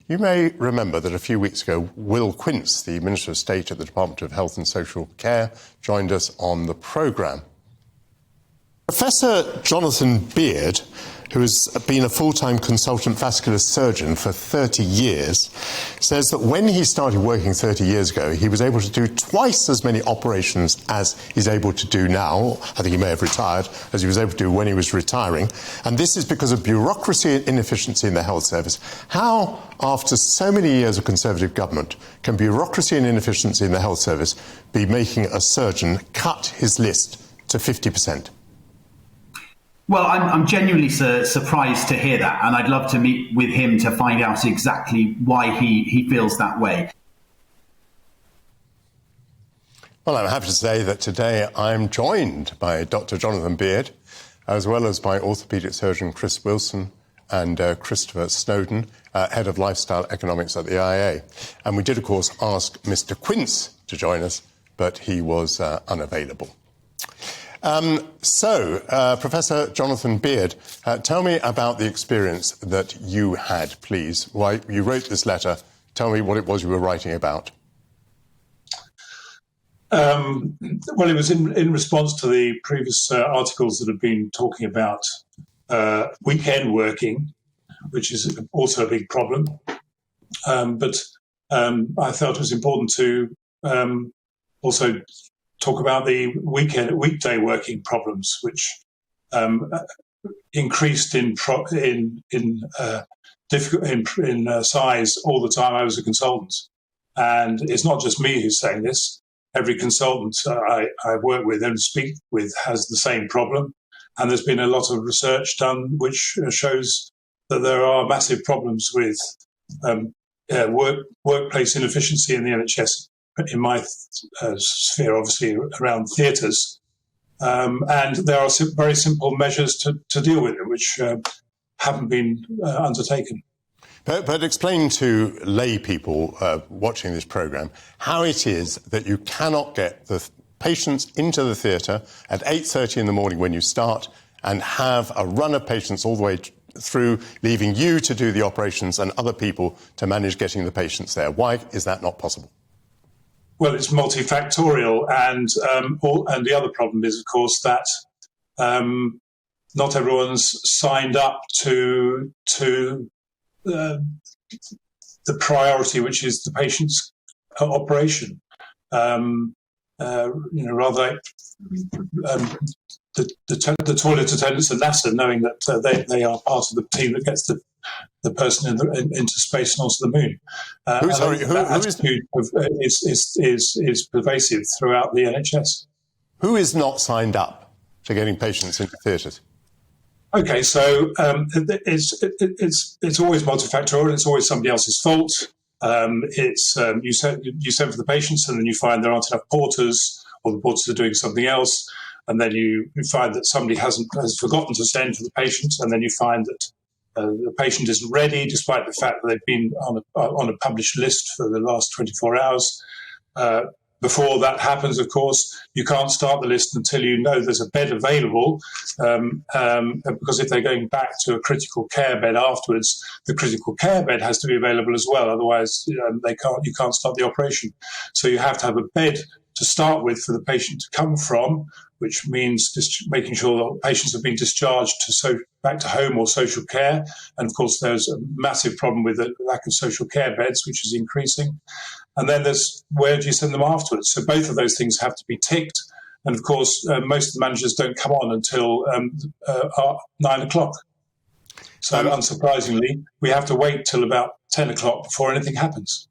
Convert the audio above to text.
You may remember that a few weeks ago, Will Quince, the Minister of State at the Department of Health and Social Care, joined us on the programme. Professor Jonathan Beard, who has been a full-time consultant vascular surgeon for 30 years, says that when he started working 30 years ago, he was able to do twice as many operations as he's able to do now. I think he may have retired, as he was able to do when he was retiring. And this is because of bureaucracy and inefficiency in the health service. How, after so many years of Conservative government, can bureaucracy and inefficiency in the health service be making a surgeon cut his list to 50%? Well, I'm genuinely surprised to hear that, and I'd love to meet with him to find out exactly why he feels that way. Well, I'm happy to say that today I'm joined by Dr. Jonathan Beard, as well as by orthopaedic surgeon Chris Wilson and Christopher Snowden, head of lifestyle economics at the IA. And we did, of course, ask Mr. Quince to join us, but he was unavailable. Professor Jonathan Beard, tell me about the experience that you had, please. Why you wrote this letter. Tell me what it was you were writing about. Well, it was in response to the previous articles that have been talking about weekend working, which is also a big problem. But I felt it was important to also talk about the weekday working problems, which increased in size all the time I was a consultant. And it's not just me who's saying this. Every consultant I work with and speak with has the same problem. And there's been a lot of research done which shows that there are massive problems with workplace inefficiency in the NHS. In my sphere, obviously, around theatres. And there are very simple measures to deal with it, which haven't been undertaken. But explain to lay people watching this programme how it is that you cannot get the patients into the theatre at 8:30 in the morning when you start and have a run of patients all the way through, leaving you to do the operations and other people to manage getting the patients there. Why is that not possible? Well, it's multifactorial, and the other problem is, of course, that not everyone's signed up to the priority, which is the patient's operation. Rather the toilet attendants at NASA, knowing that they are part of the team that gets the person into space and onto the moon. Attitude is pervasive throughout the NHS. Who is not signed up to getting patients into theatres? Okay, so it's always multifactorial. It's always somebody else's fault. You send for the patients, and then you find there aren't enough porters, or the porters are doing something else, and then you find that somebody has forgotten to send for the patient, and then you find that the patient isn't ready, despite the fact that they've been on a published list for the last 24 hours. Before that happens, of course, you can't start the list until you know there's a bed available, because if they're going back to a critical care bed afterwards, the critical care bed has to be available as well. Otherwise, you can't start the operation. So you have to have a bed to start with for the patient to come from, which means just making sure that patients have been discharged back to home or social care. And of course, there's a massive problem with the lack of social care beds, which is increasing. And then there's where do you send them afterwards? So both of those things have to be ticked. And of course, most of the managers don't come on until 9 o'clock. So unsurprisingly, we have to wait till about 10 o'clock before anything happens.